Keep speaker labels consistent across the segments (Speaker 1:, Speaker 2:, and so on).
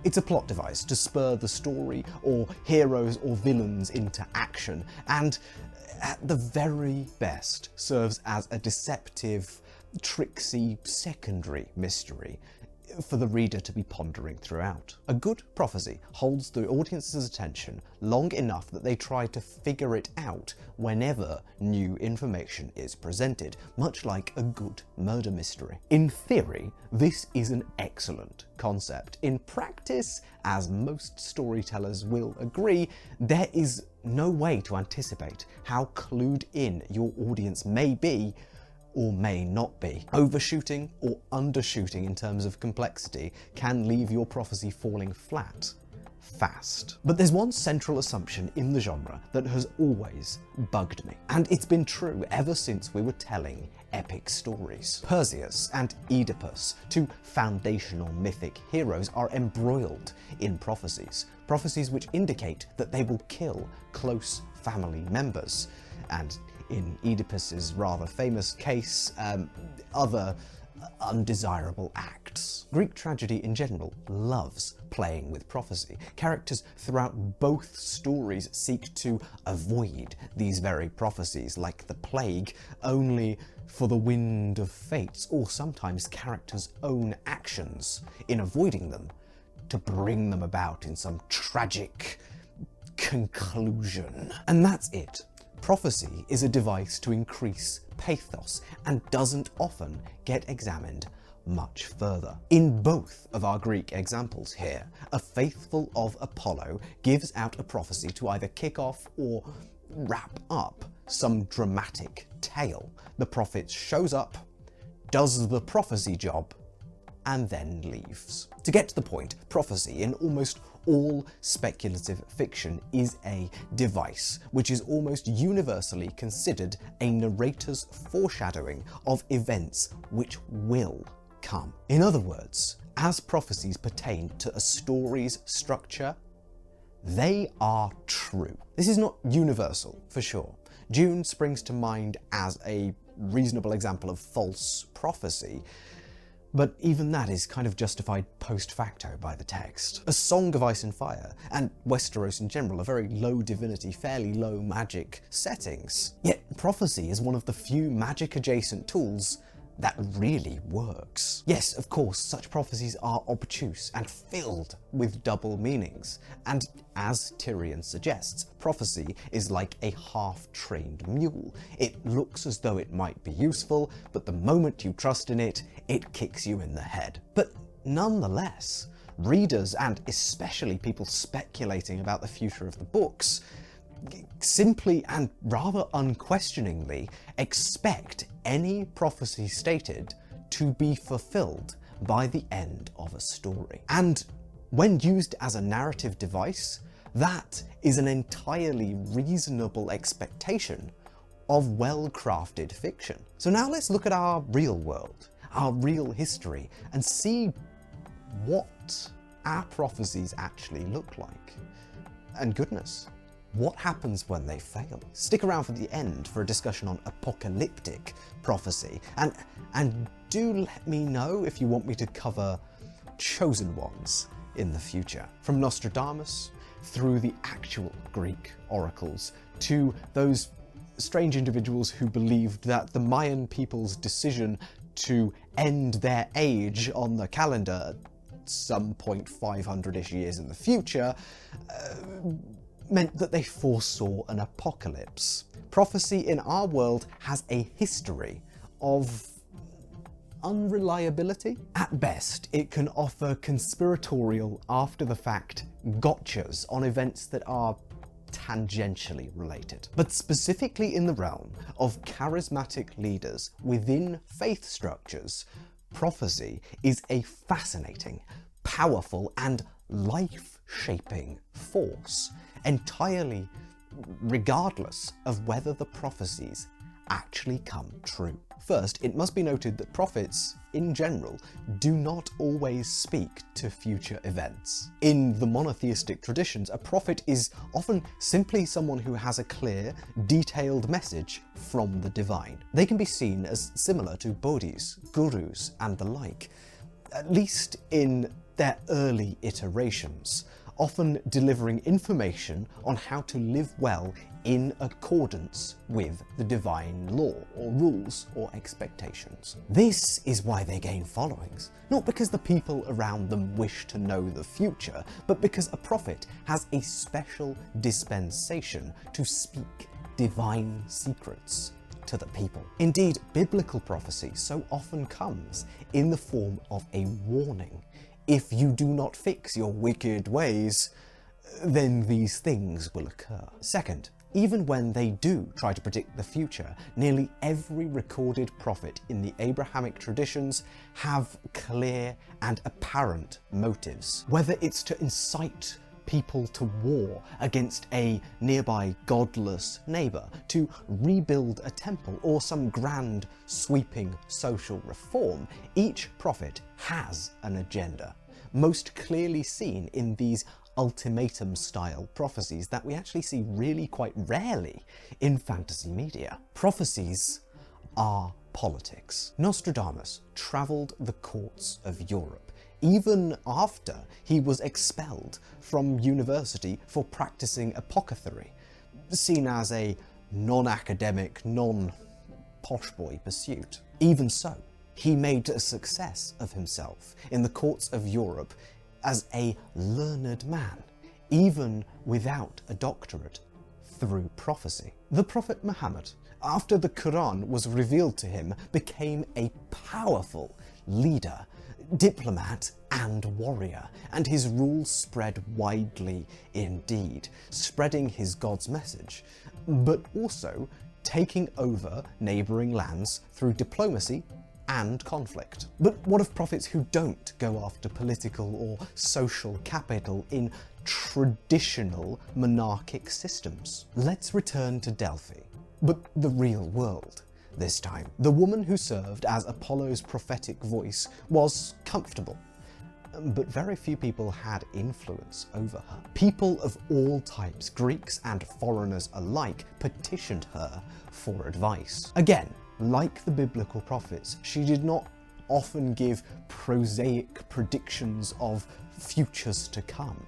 Speaker 1: It's a plot device to spur the story or heroes or villains into action, and at the very best serves as a deceptive, tricksy secondary mystery for the reader to be pondering throughout. A good prophecy holds the audience's attention long enough that they try to figure it out whenever new information is presented, much like a good murder mystery. In theory, this is an excellent concept. In practice, as most storytellers will agree, there is no way to anticipate how clued in your audience may be or may not be. Overshooting or undershooting in terms of complexity can leave your prophecy falling flat fast. But there's one central assumption in the genre that has always bugged me, and it's been true ever since we were telling epic stories. Perseus and Oedipus, two foundational mythic heroes, are embroiled in prophecies which indicate that they will kill close family members, and in Oedipus's rather famous case, other undesirable acts. Greek tragedy in general loves playing with prophecy. Characters throughout both stories seek to avoid these very prophecies, like the plague, only for the wind of fates, or sometimes characters' own actions in avoiding them to bring them about in some tragic conclusion. And that's it. Prophecy is a device to increase pathos and doesn't often get examined much further. In both of our Greek examples here, a faithful of Apollo gives out a prophecy to either kick off or wrap up some dramatic tale. The prophet shows up, does the prophecy job, and then leaves. To get to the point, prophecy in almost all speculative fiction is a device which is almost universally considered a narrator's foreshadowing of events which will come. In other words, as prophecies pertain to a story's structure, they are true. This is not universal, for sure. Dune springs to mind as a reasonable example of false prophecy, but even that is kind of justified post facto by the text. A Song of Ice and Fire, and Westeros in general, are very low divinity, fairly low magic settings. Yet prophecy is one of the few magic adjacent tools that really works. Yes, of course, such prophecies are obtuse and filled with double meanings, and as Tyrion suggests, prophecy is like a half-trained mule. It looks as though it might be useful, but the moment you trust in it, it kicks you in the head. But nonetheless, readers, and especially people speculating about the future of the books, simply and rather unquestioningly expect any prophecy stated to be fulfilled by the end of a story. And when used as a narrative device, that is an entirely reasonable expectation of well-crafted fiction. So now let's look at our real world, our real history, and see what our prophecies actually look like. And goodness, what happens when they fail? Stick around for the end for a discussion on apocalyptic prophecy, and do let me know if you want me to cover chosen ones in the future. From Nostradamus, through the actual Greek oracles, to those strange individuals who believed that the Mayan people's decision to end their age on the calendar at some point 500-ish years in the future, meant that they foresaw an apocalypse. Prophecy in our world has a history of unreliability. At best, it can offer conspiratorial, after-the-fact gotchas on events that are tangentially related. But specifically in the realm of charismatic leaders within faith structures, prophecy is a fascinating, powerful, and life-shaping force, entirely regardless of whether the prophecies actually come true. First, it must be noted that prophets, in general, do not always speak to future events. In the monotheistic traditions, a prophet is often simply someone who has a clear, detailed message from the divine. They can be seen as similar to bodhis, gurus, and the like, at least in their early iterations, often delivering information on how to live well in accordance with the divine law or rules or expectations. This is why they gain followings, not because the people around them wish to know the future, but because a prophet has a special dispensation to speak divine secrets to the people. Indeed, biblical prophecy so often comes in the form of a warning. If you do not fix your wicked ways, then these things will occur. Second, even when they do try to predict the future, nearly every recorded prophet in the Abrahamic traditions have clear and apparent motives. Whether it's to incite people to war against a nearby godless neighbour, to rebuild a temple, or some grand sweeping social reform, each prophet has an agenda, most clearly seen in these ultimatum-style prophecies that we actually see really quite rarely in fantasy media. Prophecies are politics. Nostradamus travelled the courts of Europe, even after he was expelled from university for practicing apothecary, seen as a non-academic, non-posh boy pursuit. Even so, he made a success of himself in the courts of Europe as a learned man, even without a doctorate, through prophecy. The Prophet Muhammad, after the Quran was revealed to him, became a powerful leader, diplomat and warrior, and his rule spread widely indeed, spreading his God's message, but also taking over neighbouring lands through diplomacy and conflict. But what of prophets who don't go after political or social capital in traditional monarchic systems? Let's return to Delphi, but the real world this time. The woman who served as Apollo's prophetic voice was comfortable, but very few people had influence over her. People of all types, Greeks and foreigners alike, petitioned her for advice. Again, like the biblical prophets, she did not often give prosaic predictions of futures to come.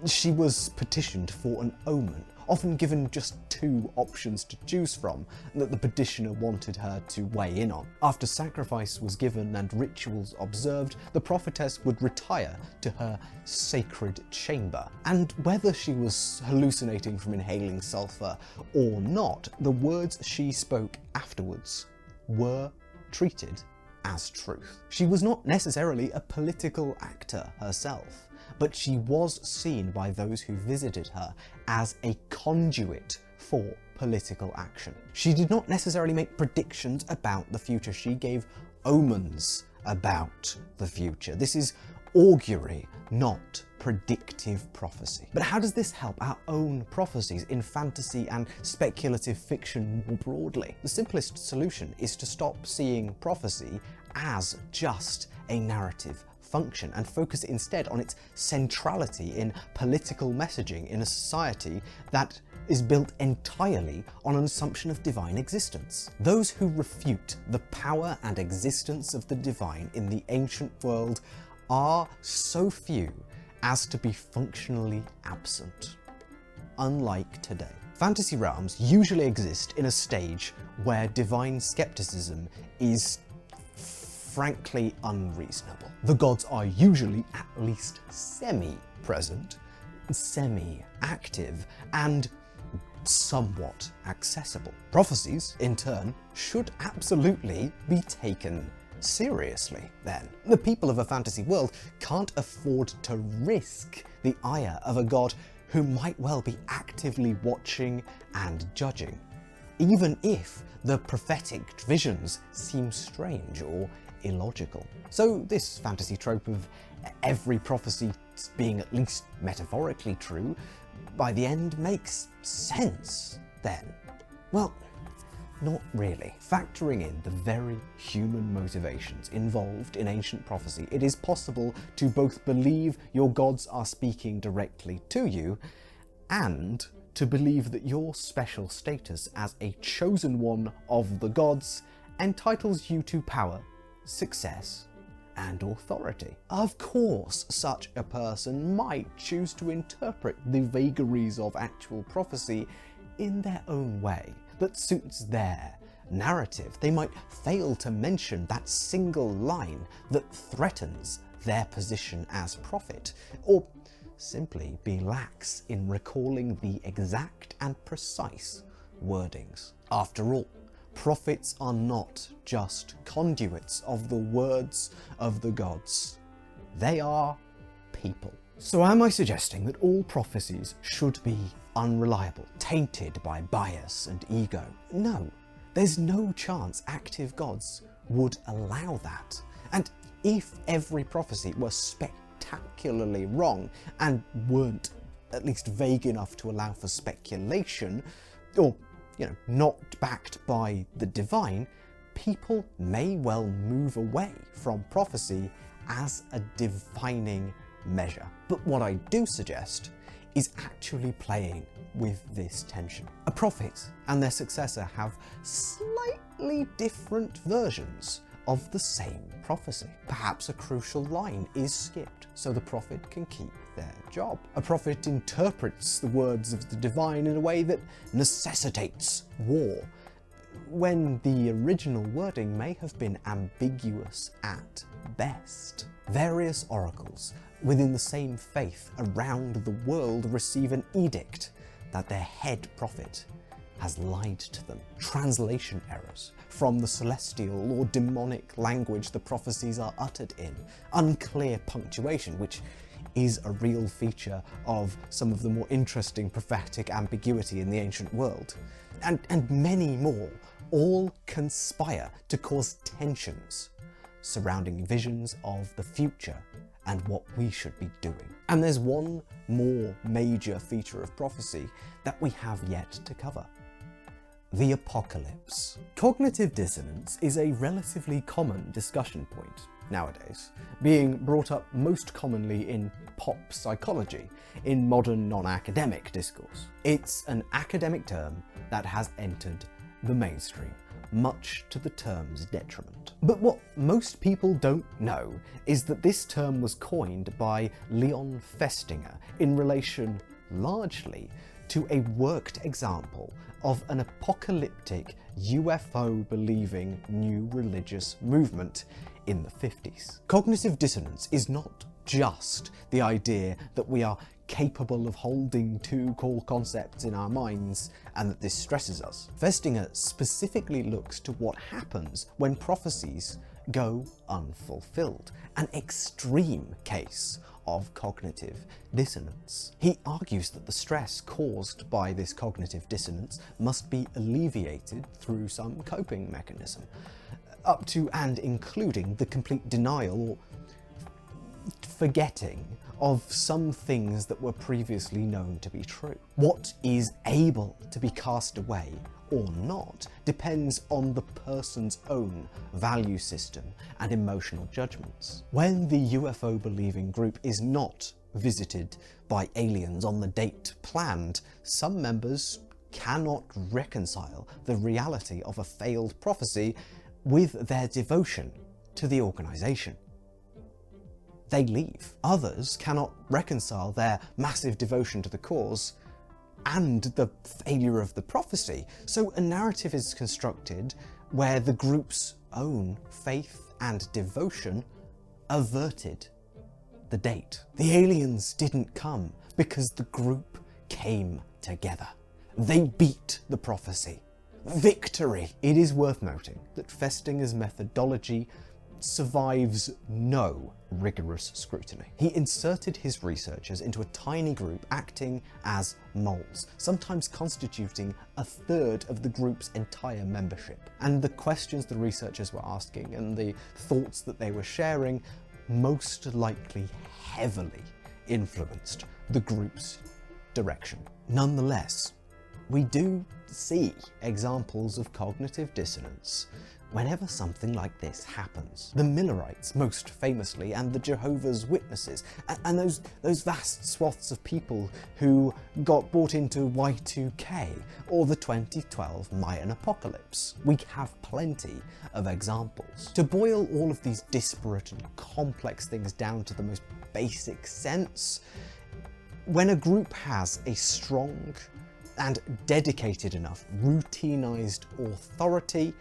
Speaker 1: She was petitioned for an omen, often given just 2 options to choose from that the petitioner wanted her to weigh in on. After sacrifice was given and rituals observed, the prophetess would retire to her sacred chamber. And whether she was hallucinating from inhaling sulfur or not, the words she spoke afterwards were treated as truth. She was not necessarily a political actor herself, but she was seen by those who visited her as a conduit for political action. She did not necessarily make predictions about the future, she gave omens about the future. This is augury, not predictive prophecy. But how does this help our own prophecies in fantasy and speculative fiction more broadly? The simplest solution is to stop seeing prophecy as just a narrative function and focus instead on its centrality in political messaging in a society that is built entirely on an assumption of divine existence. Those who refute the power and existence of the divine in the ancient world are so few as to be functionally absent. Unlike today, fantasy realms usually exist in a stage where divine skepticism is frankly unreasonable. The gods are usually at least semi-present, semi-active, and somewhat accessible. Prophecies, in turn, should absolutely be taken seriously then. The people of a fantasy world can't afford to risk the ire of a god who might well be actively watching and judging, even if the prophetic visions seem strange or illogical. So this fantasy trope of every prophecy being at least metaphorically true by the end makes sense then. Well, not really. Factoring in the very human motivations involved in ancient prophecy, it is possible to both believe your gods are speaking directly to you and to believe that your special status as a chosen one of the gods entitles you to power, success, and authority. Of course, such a person might choose to interpret the vagaries of actual prophecy in their own way that suits their narrative. They might fail to mention that single line that threatens their position as prophet, or simply be lax in recalling the exact and precise wordings. After all, prophets are not just conduits of the words of the gods. They are people. So am I suggesting that all prophecies should be unreliable, tainted by bias and ego? No, there's no chance active gods would allow that. And if every prophecy were spectacularly wrong and weren't at least vague enough to allow for speculation, or not backed by the divine, people may well move away from prophecy as a divining measure. But what I do suggest is actually playing with this tension. A prophet and their successor have slightly different versions of the same prophecy. Perhaps a crucial line is skipped so the prophet can keep their job. A prophet interprets the words of the divine in a way that necessitates war, when the original wording may have been ambiguous at best. Various oracles within the same faith around the world receive an edict that their head prophet has lied to them. Translation errors from the celestial or demonic language the prophecies are uttered in. Unclear punctuation, which is a real feature of some of the more interesting prophetic ambiguity in the ancient world. And many more, all conspire to cause tensions surrounding visions of the future and what we should be doing. And there's one more major feature of prophecy that we have yet to cover: the apocalypse. Cognitive dissonance is a relatively common discussion point nowadays, being brought up most commonly in pop psychology, in modern non-academic discourse. It's an academic term that has entered the mainstream, much to the term's detriment. But what most people don't know is that this term was coined by Leon Festinger in relation largely to a worked example of an apocalyptic UFO-believing new religious movement in the 50s. Cognitive dissonance is not just the idea that we are capable of holding two core concepts in our minds and that this stresses us. Festinger specifically looks to what happens when prophecies go unfulfilled, an extreme case of cognitive dissonance. He argues that the stress caused by this cognitive dissonance must be alleviated through some coping mechanism, up to and including the complete denial or forgetting of some things that were previously known to be true. What is able to be cast away or not depends on the person's own value system and emotional judgments. When the UFO-believing group is not visited by aliens on the date planned, some members cannot reconcile the reality of a failed prophecy with their devotion to the organization. They leave. Others cannot reconcile their massive devotion to the cause and the failure of the prophecy. So a narrative is constructed where the group's own faith and devotion averted the date. The aliens didn't come because the group came together. They beat the prophecy. Victory! It is worth noting that Festinger's methodology survives no rigorous scrutiny. He inserted his researchers into a tiny group acting as moles, sometimes constituting a third of the group's entire membership. And the questions the researchers were asking and the thoughts that they were sharing most likely heavily influenced the group's direction. Nonetheless, we do see examples of cognitive dissonance whenever something like this happens. The Millerites, most famously, and the Jehovah's Witnesses, and those vast swaths of people who got brought into Y2K, or the 2012 Mayan apocalypse. We have plenty of examples. To boil all of these disparate and complex things down to the most basic sense, when a group has a strong and dedicated enough routinized authority,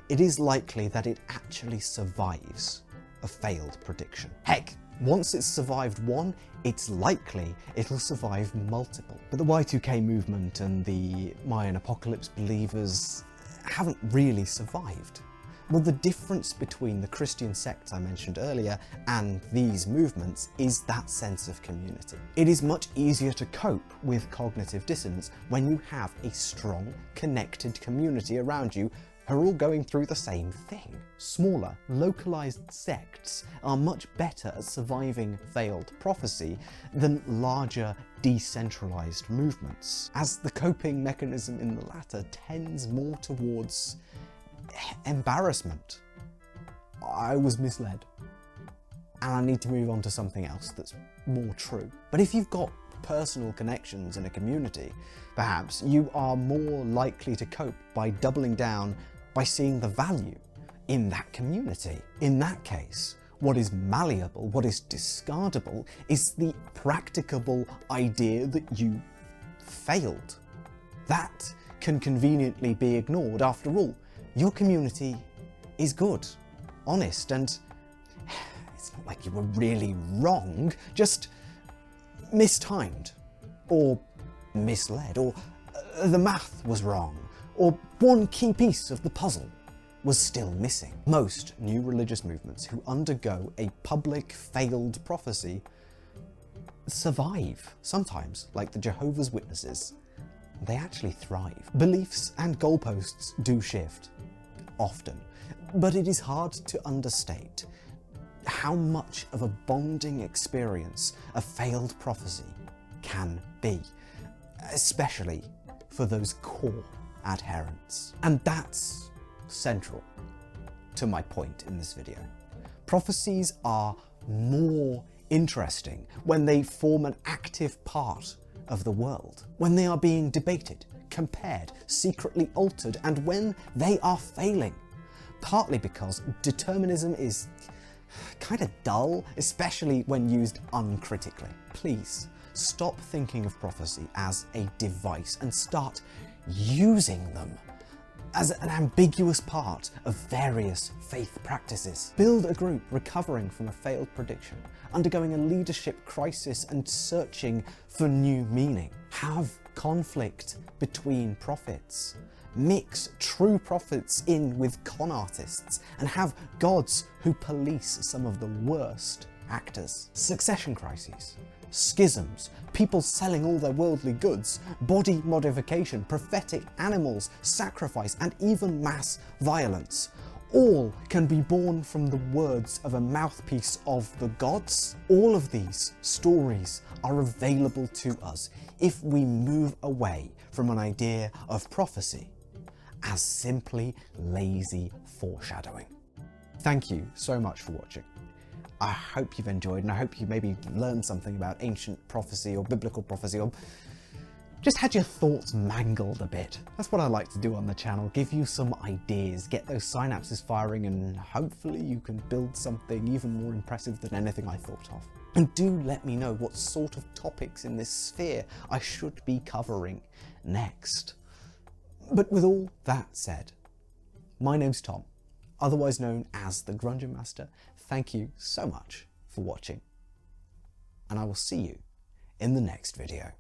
Speaker 1: it is likely that it actually survives a failed prediction. Heck, once it's survived one, it's likely it'll survive multiple. But the Y2K movement and the Mayan apocalypse believers haven't really survived. Well, the difference between the Christian sects I mentioned earlier and these movements is that sense of community. It is much easier to cope with cognitive dissonance when you have a strong, connected community around you who are all going through the same thing. Smaller, localized sects are much better at surviving failed prophecy than larger, decentralized movements, as the coping mechanism in the latter tends more towards embarrassment. I was misled, and I need to move on to something else that's more true. But if you've got personal connections in a community, perhaps you are more likely to cope by doubling down by seeing the value in that community. In that case, what is malleable, what is discardable, is the practicable idea that you failed. That can conveniently be ignored. After all, your community is good, honest, and it's not like you were really wrong, just mistimed, or misled, or the math was wrong, or one key piece of the puzzle was still missing. Most new religious movements who undergo a public failed prophecy survive. Sometimes, like the Jehovah's Witnesses, they actually thrive. Beliefs and goalposts do shift, often, but it is hard to understate how much of a bonding experience a failed prophecy can be, especially for those core adherents. And that's central to my point in this video. Prophecies are more interesting when they form an active part of the world, when they are being debated, compared, secretly altered, and when they are failing. Partly because determinism is kind of dull, especially when used uncritically. Please stop thinking of prophecy as a device and start using them as an ambiguous part of various faith practices. Build a group recovering from a failed prediction, undergoing a leadership crisis and searching for new meaning. Have conflict between prophets. Mix true prophets in with con artists and have gods who police some of the worst actors. Succession crises, schisms, people selling all their worldly goods, body modification, prophetic animals, sacrifice, and even mass violence. All can be born from the words of a mouthpiece of the gods. All of these stories are available to us if we move away from an idea of prophecy as simply lazy foreshadowing. Thank you so much for watching. I hope you've enjoyed, and I hope you maybe learned something about ancient prophecy or biblical prophecy, or just had your thoughts mangled a bit. That's what I like to do on the channel, give you some ideas, get those synapses firing, and hopefully you can build something even more impressive than anything I thought of. And do let me know what sort of topics in this sphere I should be covering next. But with all that said, my name's Tom, otherwise known as the Grungeon Master. Thank you so much for watching, and I will see you in the next video.